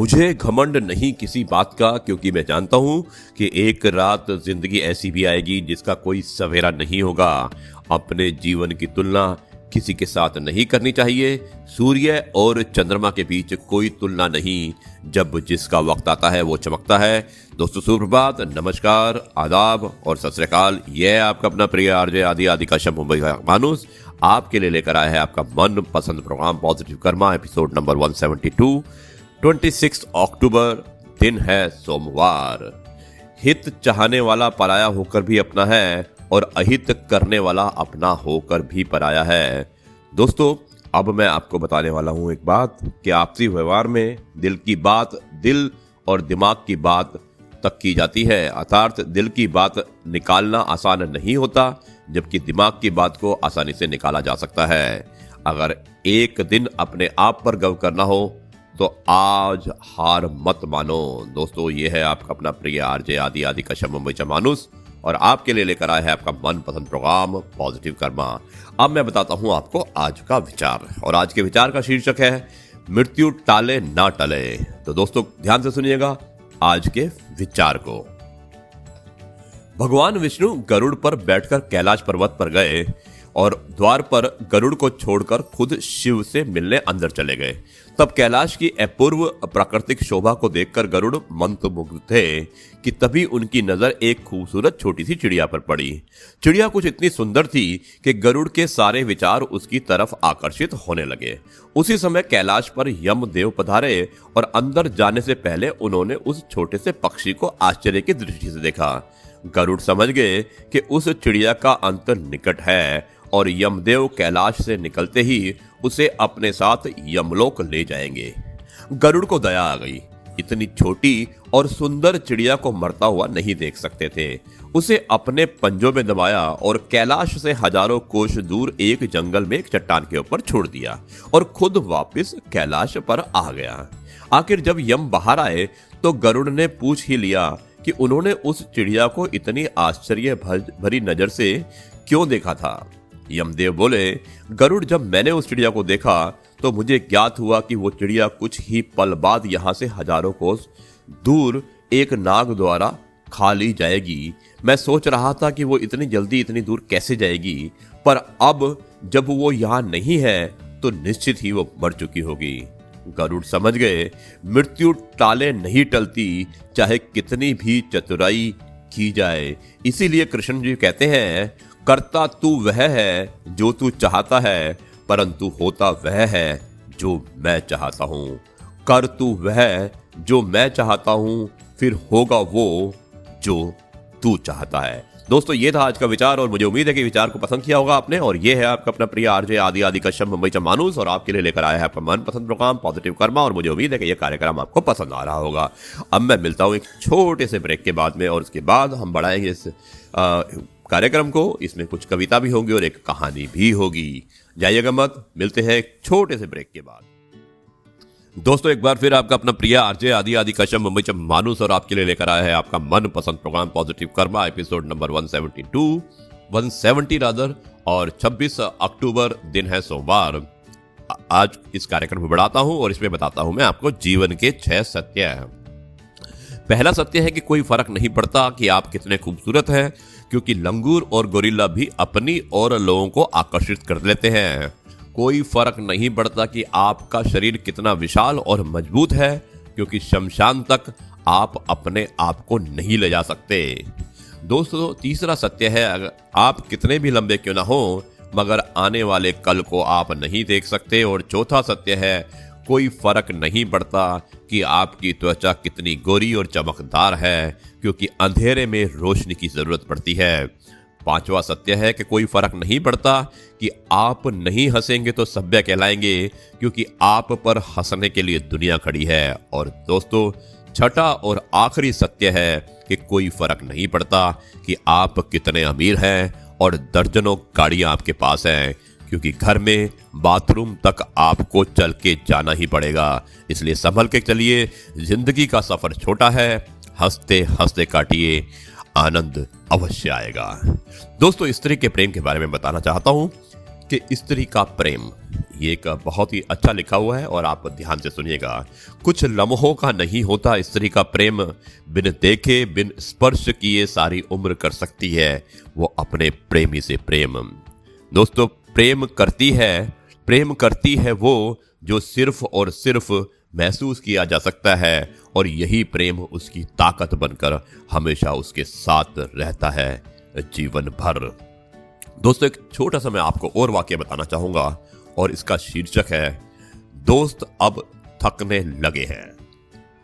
मुझे घमंड नहीं किसी बात का, क्योंकि मैं जानता हूं कि एक रात जिंदगी ऐसी भी आएगी जिसका कोई सवेरा नहीं होगा। अपने जीवन की तुलना किसी के साथ नहीं करनी चाहिए। सूर्य और चंद्रमा के बीच कोई तुलना नहीं, जब जिसका वक्त आता है वो चमकता है। दोस्तों सुप्रभात, नमस्कार, आदाब और सत श्री अकाल। यह है आपका अपना प्रिय आरजे आदि आदि कश्यप मुंबई का मानुस आपके लिए लेकर आया है आपका मन पसंद programme positive karma, episode number 172। 26 अक्टूबर, दिन है सोमवार। हित चाहने वाला पराया होकर भी अपना है और अहित करने वाला अपना होकर भी पराया है। दोस्तों, अब मैं आपको बताने वाला हूं एक बात कि आपसी व्यवहार में दिल की बात दिल और दिमाग की बात तक की जाती है। अर्थात दिल की बात निकालना आसान नहीं होता, जबकि दिमाग की बात को आसानी से निकाला जा सकता है। अगर एक दिन अपने आप पर गर्व करना हो तो आज हार मत मानो। दोस्तों, ये है आपका अपना प्रिय आरजे आदि आदि कश्यप मुंबई का मानुस और आपके लिए लेकर आया है आपका मनपसंद प्रोग्राम पॉजिटिव कर्मा। अब मैं बताता हूं आपको आज का विचार, और आज के विचार का शीर्षक है मृत्यु टाले ना टले। तो दोस्तों ध्यान से सुनिएगा आज के विचार को। भगवान विष्णु गरुड़ पर बैठकर कैलाश पर्वत पर गए और द्वार पर गरुड़ को छोड़कर खुद शिव से मिलने अंदर चले गए। तब कैलाश की अपूर्व प्राकृतिक शोभा को देखकर गरुड़ मंत्रमुग्ध थे कि तभी उनकी नजर एक खूबसूरत छोटी सी चिड़िया पर पड़ी। चिड़िया कुछ इतनी सुंदर थी कि गरुड़ के सारे विचार उसकी तरफ आकर्षित होने लगे। उसी समय कैलाश पर यमदेव पधारे और अंदर जाने से पहले उन्होंने उस छोटे से पक्षी को आश्चर्य की दृष्टि से देखा। गरुड़ समझ गए कि उस चिड़िया का अंत निकट है और यमदेव कैलाश से निकलते ही उसे अपने साथ यमलोक ले जाएंगे। गरुड़ को दया आ गई। इतनी छोटी और सुंदर चिड़िया को मरता हुआ नहीं देख सकते थे। उसे अपने पंजों में दबाया और कैलाश से हजारों कोस दूर एक जंगल में एक चट्टान के ऊपर छोड़ दिया और खुद वापस कैलाश पर आ गया। आखिर जब यम बाहर आए तो गरुड़ ने पूछ ही लिया कि उन्होंने उस चिड़िया को इतनी आश्चर्य भरी नजर से क्यों देखा था। यमदेव बोले, गरुड़, जब मैंने उस चिड़िया को देखा तो मुझे ज्ञात हुआ कि वो चिड़िया कुछ ही पल बाद यहाँ से हजारों कोस दूर एक नाग द्वारा खा ली जाएगी। मैं सोच रहा था कि वो इतनी जल्दी इतनी दूर कैसे जाएगी, पर अब जब वो यहाँ नहीं है तो निश्चित ही वो मर चुकी होगी। गरुड़ समझ गए मृत्यु टाले नहीं टलती, चाहे कितनी भी चतुराई की जाए। इसीलिए कृष्ण जी कहते हैं, करता तू वह है जो तू चाहता है, परंतु होता वह है जो मैं चाहता हूं। कर तू वह जो मैं चाहता हूं, फिर होगा वो जो तू चाहता है। दोस्तों, ये था आज का विचार और मुझे उम्मीद है कि विचार को पसंद किया होगा आपने। और ये है आपका अपना प्रिय आरजे आदि आदि कश्यप मुंबई का मानुस और आपके लिए लेकर आया है आपका मनपसंद प्रोग्राम पॉजिटिव कर्मा, और मुझे उम्मीद है कि यह कार्यक्रम आपको पसंद आ रहा होगा। अब मैं मिलता हूं एक छोटे से ब्रेक के बाद में, और उसके बाद हम बढ़ाएंगे इस कार्यक्रम को। इसमें कुछ कविता भी होंगी और एक कहानी भी होगी। जाइएगा मत, मिलते हैं एक छोटे से ब्रेक के बाद। दोस्तों, एक बार फिर आपका अपना प्रिय आरजे आदि आदि कश्यप मुंबई का मानुस और आपके लिए लेकर आया है आपका मनपसंद programme positive karma, episode number 170 rather, और 26 अक्टूबर, दिन है सोमवार। आज इस कार्यक्रम में बढ़ाता हूं और इसमें बताता हूं मैं आपको जीवन के 6 सत्य हैं। पहला सत्य है कि कोई फर्क नहीं पड़ता कि आप कितने खूबसूरत हैं, क्योंकि लंगूर और गोरिल्ला भी अपनी और लोगों को आकर्षित कर लेते हैं। कोई फर्क नहीं पड़ता कि आपका शरीर कितना विशाल और मजबूत है, क्योंकि शमशान तक आप अपने आप को नहीं ले जा सकते। दोस्तों, तीसरा सत्य है, अगर आप कितने भी लंबे क्यों ना हो, मगर आने वाले कल को आप नहीं देख सकते। और चौथा सत्य है, कोई फर्क नहीं पड़ता कि आपकी त्वचा कितनी गोरी और चमकदार है, क्योंकि अंधेरे में रोशनी की जरूरत पड़ती है। पांचवा सत्य है कि कोई फर्क नहीं पड़ता कि आप नहीं हंसेंगे तो सभ्य कहलाएंगे, क्योंकि आप पर हंसने के लिए दुनिया खड़ी है। और दोस्तों, छठा और आखिरी सत्य है कि कोई फर्क नहीं पड़ता कि आप कितने अमीर हैं और दर्जनों गाड़ियां आपके पास हैं, क्योंकि घर में बाथरूम तक आपको चल के जाना ही पड़ेगा। इसलिए संभल के चलिए, जिंदगी का सफर छोटा है, हंसते हंसते काटिए, आनंद अवश्य आएगा। दोस्तों, स्त्री के प्रेम के बारे में बताना चाहता हूं कि स्त्री का प्रेम ये एक बहुत ही अच्छा लिखा हुआ है और आप ध्यान से सुनिएगा। कुछ लम्हों का नहीं होता स्त्री का प्रेम, बिन देखे बिन स्पर्श किए सारी उम्र कर सकती है वो अपने प्रेमी से प्रेम। दोस्तों, प्रेम करती है वो जो सिर्फ और सिर्फ महसूस किया जा सकता है और यही प्रेम उसकी ताकत बनकर हमेशा उसके साथ रहता है जीवन भर। दोस्तों, एक छोटा सा मैं आपको और वाक्य बताना चाहूंगा और इसका शीर्षक है दोस्त अब थकने लगे हैं।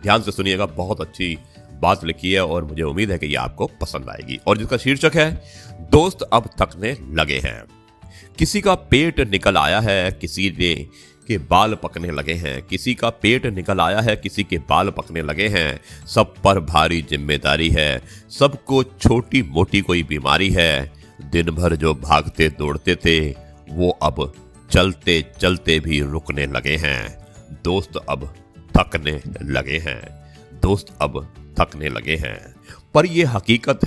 ध्यान से सुनिएगा, बहुत अच्छी बात लिखी है और मुझे उम्मीद है कि ये आपको पसंद आएगी। और जिसका शीर्षक है दोस्त अब थकने लगे हैं। किसी का पेट निकल आया है, किसी के बाल पकने लगे हैं। किसी का पेट निकल आया है, किसी के बाल पकने लगे हैं। सब पर भारी जिम्मेदारी है, सबको छोटी मोटी कोई बीमारी है। दिन भर जो भागते दौड़ते थे वो अब चलते चलते भी रुकने लगे हैं। दोस्त अब थकने लगे हैं। दोस्त अब थकने लगे हैं। पर ये हकीकत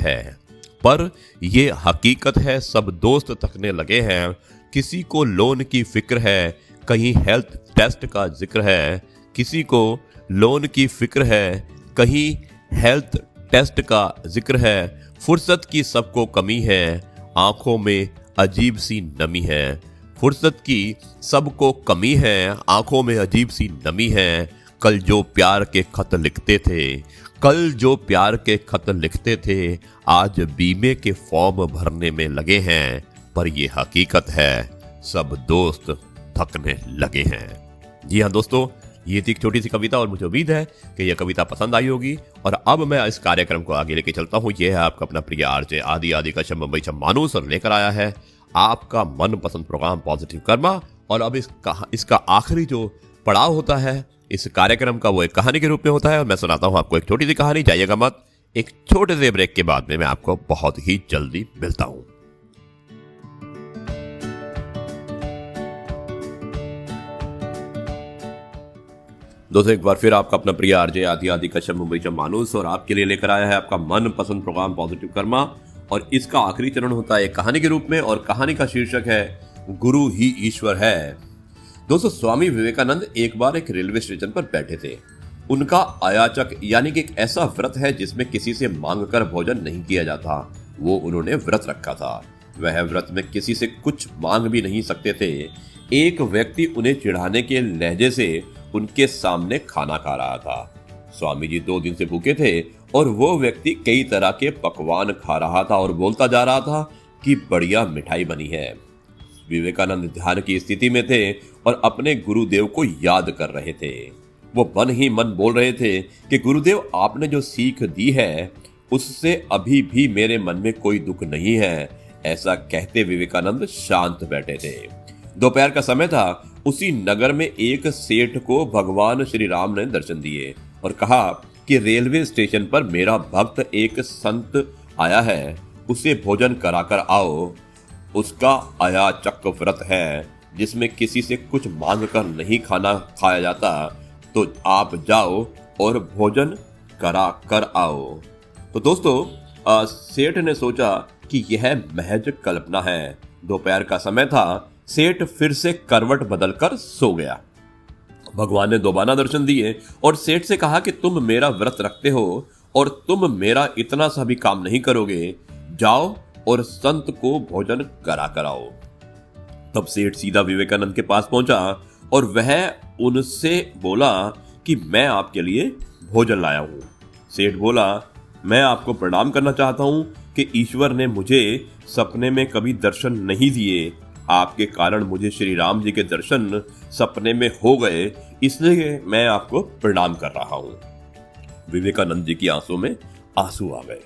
है, सब दोस्त थकने लगे हैं। किसी को लोन की फिक्र है, कहीं हेल्थ टेस्ट का जिक्र है। किसी को लोन की फिक्र है, कहीं हेल्थ टेस्ट का जिक्र है। फुर्सत की सबको कमी है, आंखों में अजीब सी नमी है। फुर्सत की सबको कमी है, आंखों में अजीब सी नमी है। कल जो प्यार के खत लिखते थे आज बीमे के फॉर्म भरने में लगे हैं। पर ये हकीकत है, सब दोस्त थकने लगे हैं। जी हाँ दोस्तों, ये थी एक छोटी सी कविता और मुझे उम्मीद है कि यह कविता पसंद आई होगी। और अब मैं इस कार्यक्रम को आगे लेके चलता हूँ। यह है आपका अपना प्रिय आरजे आदि का मुंबई से मानुस और लेकर आया है आपका मनपसंद प्रोग्राम पॉजिटिव कर्मा। और अब इसका आखिरी जो पड़ाव होता है इस कार्यक्रम का वो एक कहानी के रूप में होता है और मैं सुनाता हूँ आपको एक छोटी सी कहानी। जाइएगा मत, एक छोटे से ब्रेक के बाद में मैं आपको बहुत ही जल्दी मिलता हूँ। दोस्तों, एक बार फिर आपका अपना प्रिय आरजे आदि कश्यप मुंबई से मानुस और आपके लिए लेकर आया है आपका मनपसंद प्रोग्राम पॉजिटिव कर्मा। और इसका आखिरी चरण होता है एक कहानी के रूप में और कहानी का शीर्षक है गुरु ही ईश्वर है। दोस्तों, स्वामी विवेकानंद एक बार एक रेलवे स्टेशन पर बैठे थे। उनका अयाचक यानी कि एक ऐसा व्रत है जिसमें किसी से मांग कर भोजन नहीं किया जाता, वो उन्होंने व्रत रखा था। वह व्रत में किसी से कुछ मांग भी नहीं सकते थे। एक व्यक्ति उन्हें चिढ़ाने के लहजे से उनके सामने खाना खा रहा था। स्वामी जी 2 दिन से भूखे थे और वो व्यक्ति कई तरह के पकवान खा रहा था और बोलता जा रहा था कि बढ़िया मिठाई बनी है। विवेकानंद ध्यान की स्थिति में थे और अपने गुरुदेव को याद कर रहे थे। वो मन ही मन बोल रहे थे कि गुरुदेव, आपने जो सीख दी है उससे अभी भी मेरे मन में कोई दुख नहीं है। ऐसा कहते विवेकानंद शांत बैठे थे। दोपहर का समय था। उसी नगर में एक सेठ को भगवान श्री राम ने दर्शन दिए और कहा कि रेलवे स्टेशन पर मेरा भक्त एक संत आया है, उसे भोजन कराकर आओ। उसका अयाचक व्रत है जिसमें किसी से कुछ मांग कर नहीं खाना खाया जाता, तो आप जाओ और भोजन करा कर आओ। तो दोस्तों, सेठ ने सोचा कि यह महज कल्पना है। दोपहर का समय था। सेठ फिर से करवट बदलकर सो गया। भगवान ने दोबारा दर्शन दिए और सेठ से कहा कि तुम मेरा व्रत रखते हो और तुम मेरा इतना सा भी काम नहीं करोगे, जाओ और संत को भोजन करा कराओ। तब सेठ सीधा विवेकानंद के पास पहुंचा और वह उनसे बोला कि मैं आपके लिए भोजन लाया हूं। सेठ बोला, मैं आपको प्रणाम करना चाहता हूं कि ईश्वर ने मुझे सपने में कभी दर्शन नहीं दिए। आपके कारण मुझे श्री राम जी के दर्शन सपने में हो गए, इसलिए मैं आपको प्रणाम कर रहा हूं। विवेकानंद जी की आंसू में आंसू आ गए।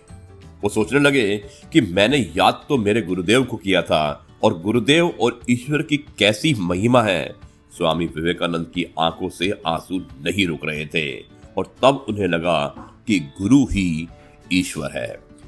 वो सोचने लगे कि मैंने याद तो मेरे गुरुदेव को किया था और गुरुदेव और ईश्वर की कैसी महिमा है। स्वामी विवेकानंद की आंखों से आंसू नहीं रुक रहे थे और तब उन्हें लगा कि गुरु ही ईश्वर है।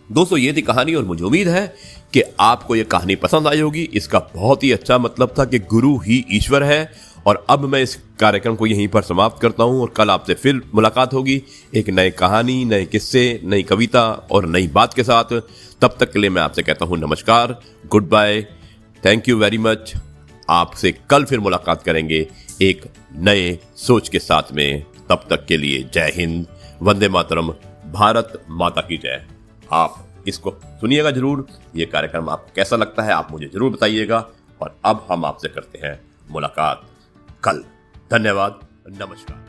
दोस्तों, ये थी कहानी और मुझे उम्मीद है कि आपको ये कहानी पसंद आई होगी। इसका बहुत ही अच्छा मतलब था कि गुरु ही ईश्वर है। और अब मैं इस कार्यक्रम को यहीं पर समाप्त करता हूं और कल आपसे फिर मुलाकात होगी एक नई कहानी, नए किस्से, नई कविता और नई बात के साथ। तब तक के लिए मैं आपसे कहता हूं नमस्कार, good bye, thank you very much, आपसे कल फिर मुलाकात करेंगे एक नए सोच के साथ में। तब तक के लिए जय हिंद, वंदे मातरम, भारत माता की जय। आप इसको सुनिएगा जरूर। ये कार्यक्रम आपको कैसा लगता है आप मुझे जरूर बताइएगा। और अब हम आपसे करते हैं मुलाकात कल। धन्यवाद, नमस्कार।